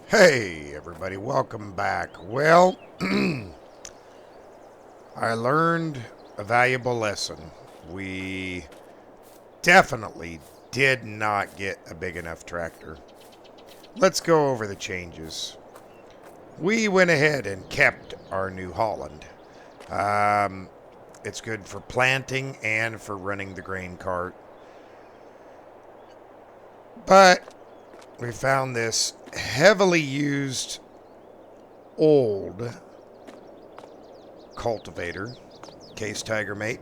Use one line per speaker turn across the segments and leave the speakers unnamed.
Hey, everybody, welcome back. Well, I learned a valuable lesson. We definitely did not get a big enough tractor. Let's go over the changes. We went ahead and kept our New Holland. Um, it's good for planting and for running the grain cart. But we found this heavily used old cultivator, Case Tiger Mate,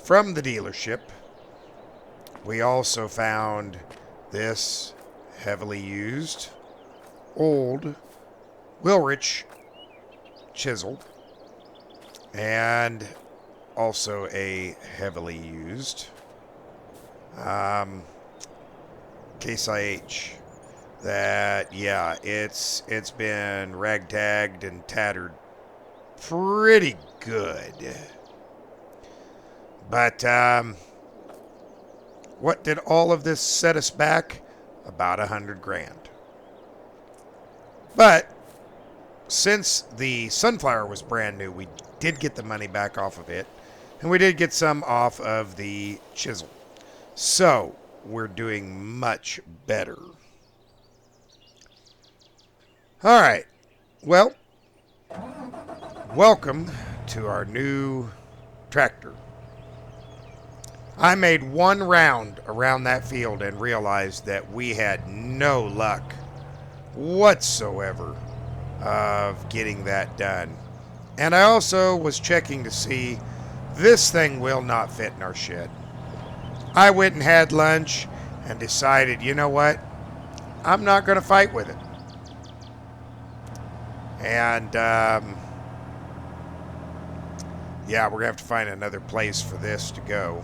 from the dealership. We also found this heavily used old Wilrich chisel and also a heavily used Case IH that, yeah, it's been ragtagged and tattered pretty good. But what did all of this set us back? About $100,000. But since the sunflower was brand new, we did get the money back off of it, and we did get some off of the chisel. So we're doing much better. All right. Well, welcome to our new tractor. I made one round around that field and realized that we had no luck whatsoever of getting that done. And I also was checking to see this thing will not fit in our shed. I went and had lunch and decided, you know what? I'm not going to fight with it. And yeah, we're going to have to find another place for this to go.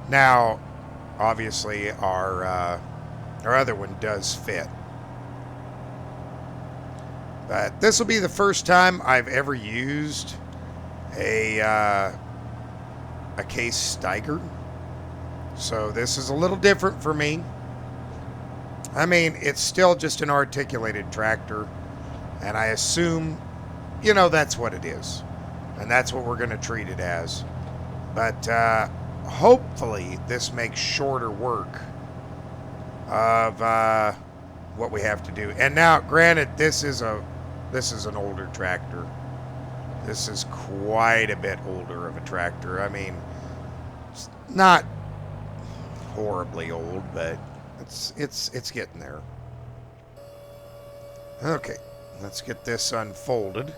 Now, obviously, our other one does fit. But this will be the first time I've ever used a Case Steiger. So this is a little different for me. I mean, it's still just an articulated tractor. And I assume, that's what it is. And that's what we're going to treat it as. But hopefully this makes shorter work of what we have to do. And now, granted, this is an older tractor. This is quite a bit older of a tractor. I mean, it's not horribly old, but it's getting there. Okay, let's get this unfolded.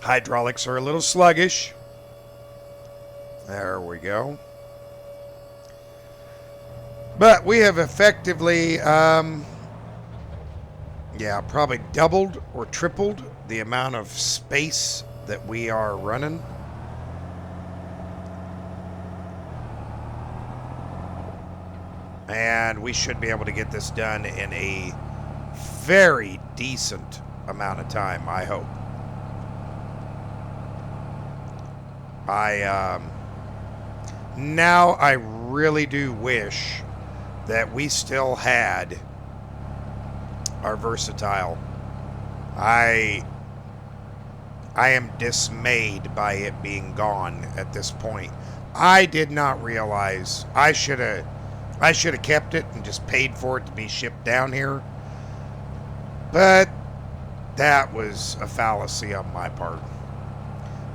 Hydraulics are a little sluggish. There we go. But we have effectively, probably doubled or tripled the amount of space that we are running. And we should be able to get this done in a very decent amount of time, I hope. Now I really do wish that we still had our versatile. I am dismayed by it being gone at this point. I did not realize I should have kept it and just paid for it to be shipped down here. But that was a fallacy on my part.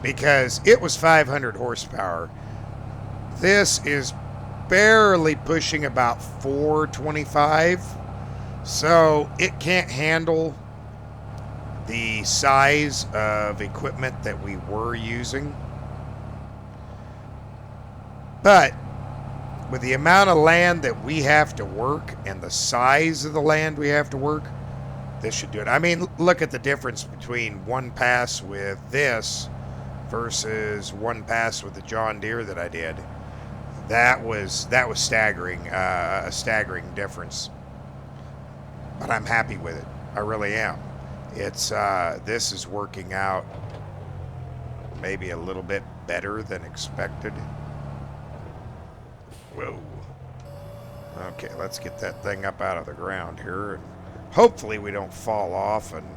Because it was 500 horsepower. This is barely pushing about 425. So it can't handle the size of equipment that we were using. But with the amount of land that we have to work and the size of the land we have to work, this should do it. I mean, look at the difference between one pass with this versus one pass with the John Deere that I did. That was staggering, a staggering difference. But I'm happy with it. I really am. It's this is working out maybe a little bit better than expected. Whoa. Okay, let's get that thing up out of the ground here. And hopefully we don't fall off. And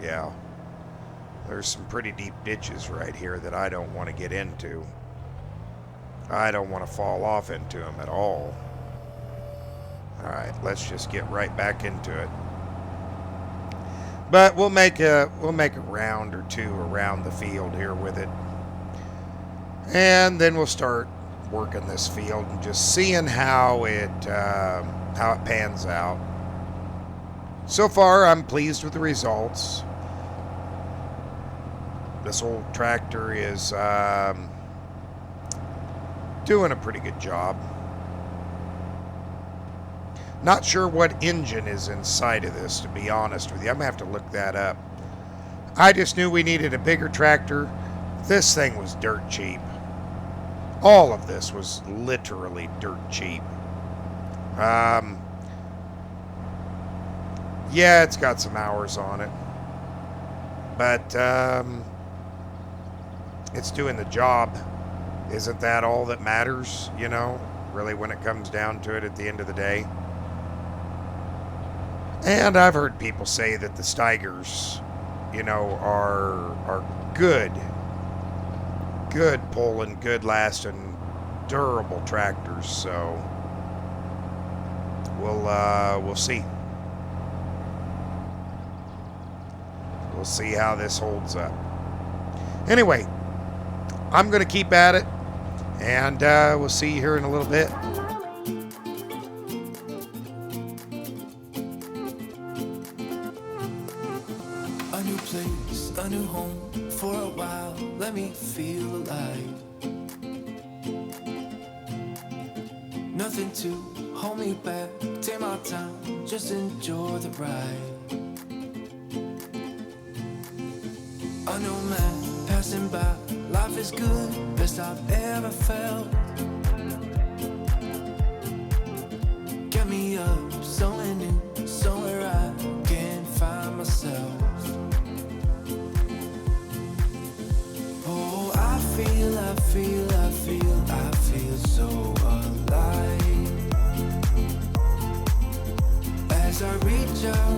yeah, there's some pretty deep ditches right here that I don't want to get into. I don't want to fall off into them at all. All right, let's just get right back into it. But we'll make a round or two around the field here with it, and then we'll start working this field and just seeing how it pans out. So far, I'm pleased with the results. This old tractor is doing a pretty good job. Not sure what engine is inside of this, to be honest with you. I'm going to have to look that up. I just knew we needed a bigger tractor. This thing was dirt cheap. All of this was literally dirt cheap. Yeah, it's got some hours on it. But it's doing the job. Isn't that all that matters, you know, really, when it comes down to it at the end of the day? And I've heard people say that the Steigers, you know, are good pulling, good lasting, durable tractors. So we'll see. We'll see how this holds up. Anyway, I'm going to keep at it, and we'll see you here in a little bit.
A new place, a new home, for a while, let me feel alive. Nothing to hold me back, take my time, just enjoy the ride. A new man passing by, life is good, best I've ever felt. Get me up, somewhere new, somewhere I can find myself. Oh, I feel so alive. As I reach out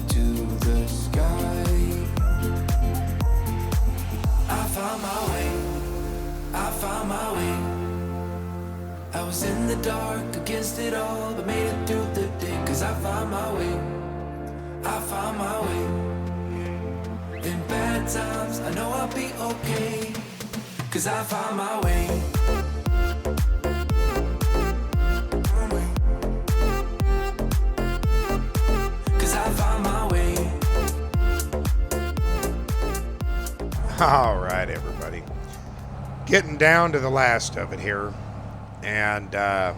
to the sky. I found my way. I was in the dark against it all, but made it through the day. Cause I found my way. In bad times, I know I'll be okay. Cause I found my way. Cause I found my way.
All right, everybody. Getting down to the last of it here. And, yeah,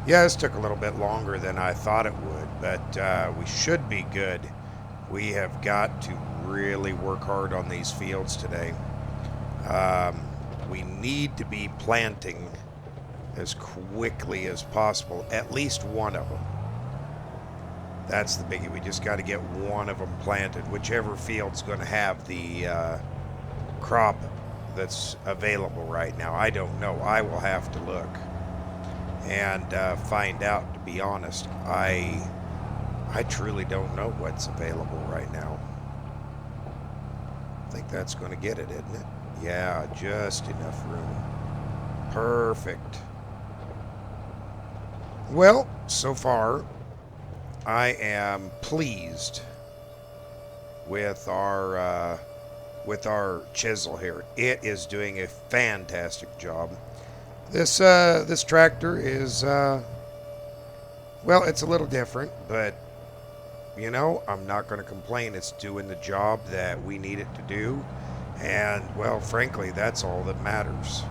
this took a little bit longer than I thought it would, but we should be good. We have got to really work hard on these fields today. We need to be planting as quickly as possible, at least one of them. That's the biggie. We just got to get one of them planted, whichever field's going to have the crop that's available right now. I don't know. I will have to look and find out, to be honest. I truly don't know what's available right now. I think that's going to get it, isn't it? Yeah, just enough room. Perfect. Well, so far, I am pleased with our chisel here. It is doing a fantastic job. This tractor is well, it's a little different, but you know, I'm not going to complain. It's doing the job that we need it to do, and well, frankly, that's all that matters.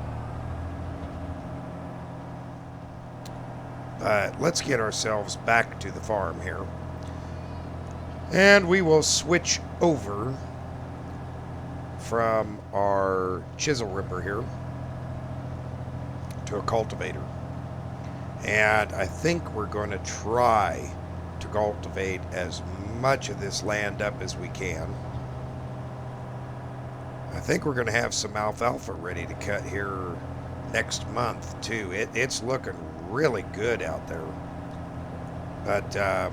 But let's get ourselves back to the farm here, and we will switch over from our chisel ripper here to a cultivator. And I think we're going to try to cultivate as much of this land up as we can. I think we're going to have some alfalfa ready to cut here next month too. It's looking really good out there. But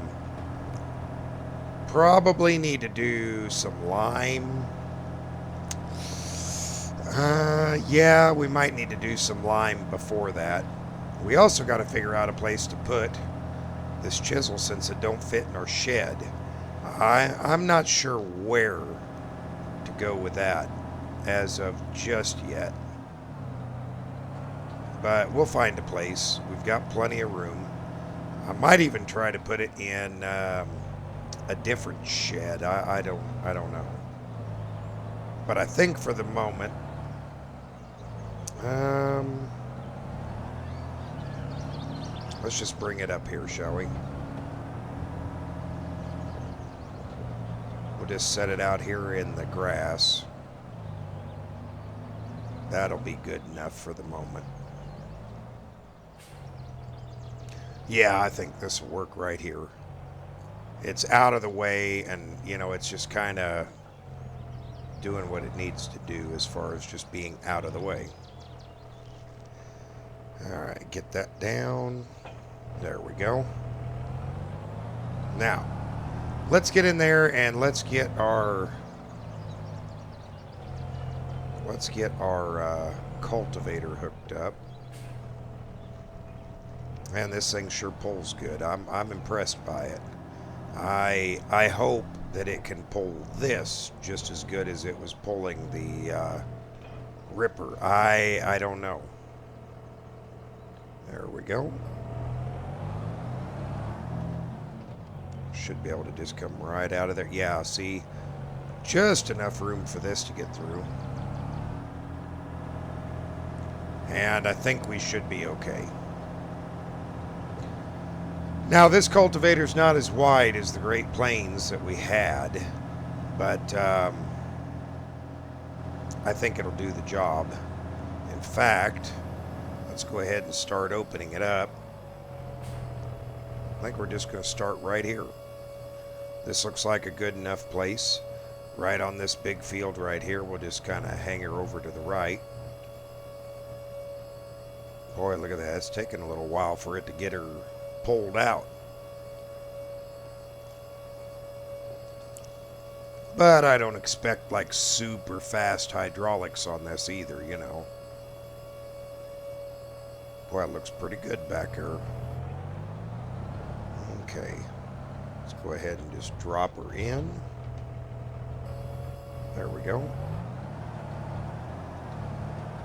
probably need to do some lime. Yeah, we might need to do some lime before that. We also got to figure out a place to put this chisel since it don't fit in our shed. I'm not sure where to go with that as of just yet. But we'll find a place. We've got plenty of room. I might even try to put it in a different shed. I don't know. But I think for the moment, let's just bring it up here, shall we? We'll just set it out here in the grass. That'll be good enough for the moment. Yeah, I think this will work right here. It's out of the way, and, you know, it's just kind of doing what it needs to do as far as just being out of the way. All right, get that down. There we go. Now, let's get in there and let's get our cultivator hooked up. And this thing sure pulls good. I'm impressed by it. I hope that it can pull this just as good as it was pulling the Ripper. I don't know. There we go. Should be able to just come right out of there. Yeah, see, just enough room for this to get through. And I think we should be okay. Now, this cultivator's not as wide as the Great Plains that we had, but I think it'll do the job. In fact, let's go ahead and start opening it up. I think we're just going to start right here. This looks like a good enough place. Right on this big field right here. We'll just kind of hang her over to the right. Boy, look at that. It's taking a little while for it to get her pulled out. But I don't expect like super fast hydraulics on this either, you know. Boy, it looks pretty good back here. Okay. Let's go ahead and just drop her in. There we go.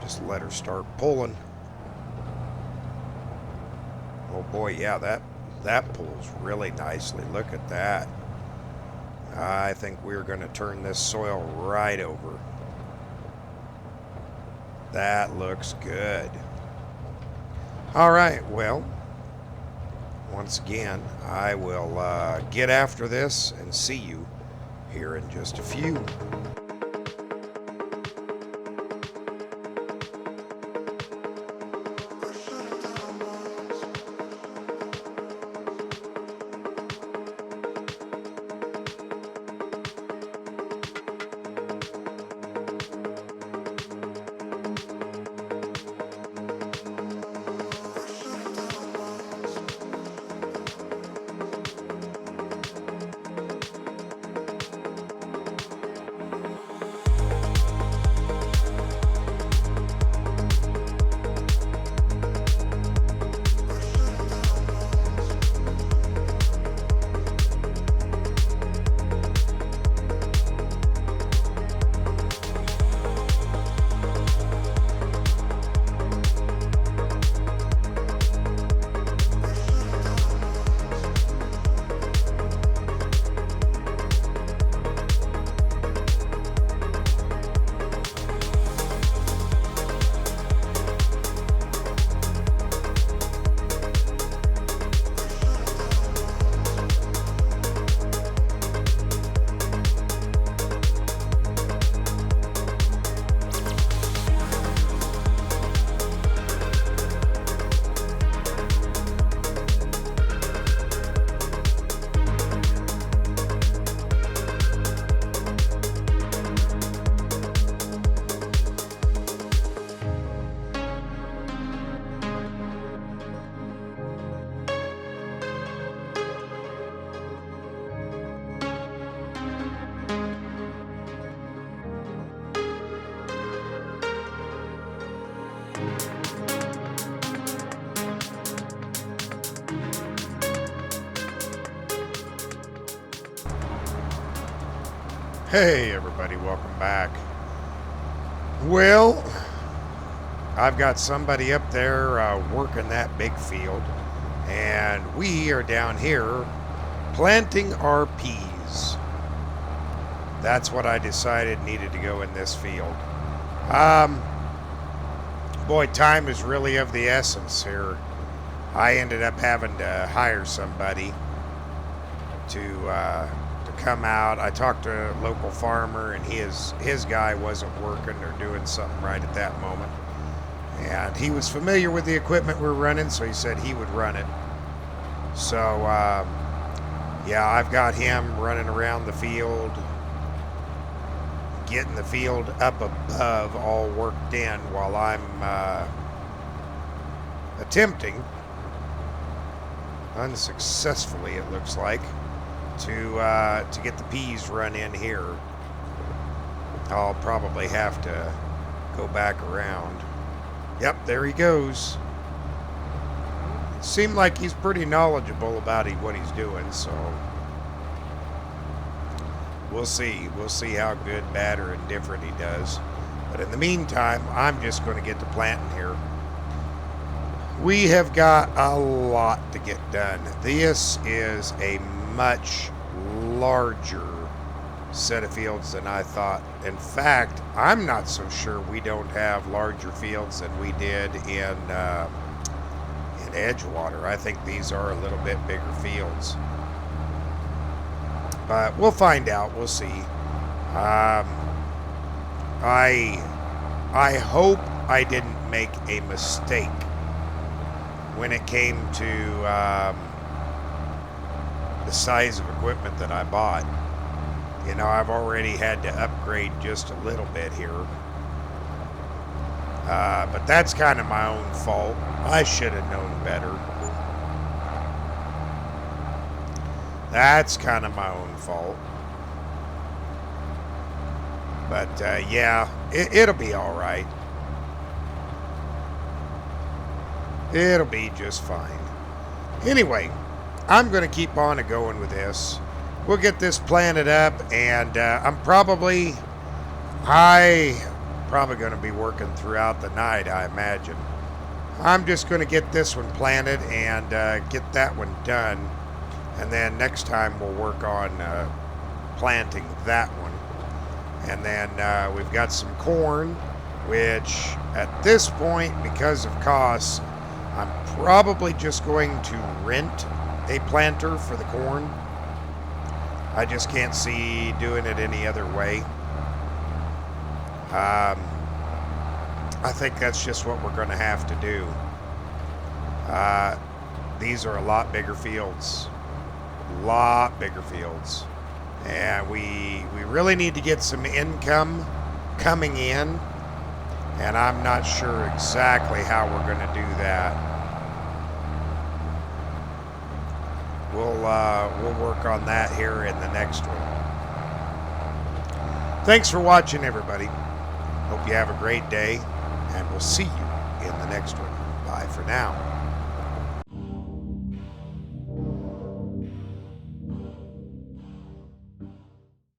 Just let her start pulling. Oh boy, yeah, that pulls really nicely. Look at that. I think we're going to turn this soil right over. That looks good. All right, well, once again, I will get after this and see you here in just a few. Hey everybody, welcome back. Well, I've got somebody up there working that big field, and we are down here planting our peas. That's what I decided needed to go in this field. Boy, time is really of the essence here. I ended up having to hire somebody to come out. I talked to a local farmer, and his guy wasn't working or doing something right at that moment. And he was familiar with the equipment we're running, so he said he would run it. So, yeah, I've got him running around the field, getting the field up above all worked in while I'm attempting, unsuccessfully it looks like, to get the peas run in here. I'll probably have to go back around. Yep, there he goes. It seemed like he's pretty knowledgeable about what he's doing, so we'll see. We'll see how good, bad, or indifferent he does. But in the meantime, I'm just going to get to planting here. We have got a lot to get done. This is a much larger set of fields than I thought. In fact, I'm not so sure we don't have larger fields than we did in Edgewater. I think these are a little bit bigger fields. But we'll find out. We'll see. I hope I didn't make a mistake when it came to the size of equipment that I bought. You know, I've already had to upgrade just a little bit here. But that's kind of my own fault. I should have known better. That's kind of my own fault. But, yeah, it'll be all right. It'll be just fine. Anyway, I'm going to keep on going with this. We'll get this planted up, and I'm probably going to be working throughout the night, I imagine. I'm just going to get this one planted and get that one done. And then next time we'll work on planting that one. And then we've got some corn, which at this point, because of costs, I'm probably just going to rent a planter for the corn. I just can't see doing it any other way. I think that's just what we're going to have to do. These are a lot bigger fields. And we really need to get some income coming in. And I'm not sure exactly how we're going to do that. We'll work on that here in the next one. Thanks for watching, everybody. Hope you have a great day, and we'll see you in the next one. Bye for now.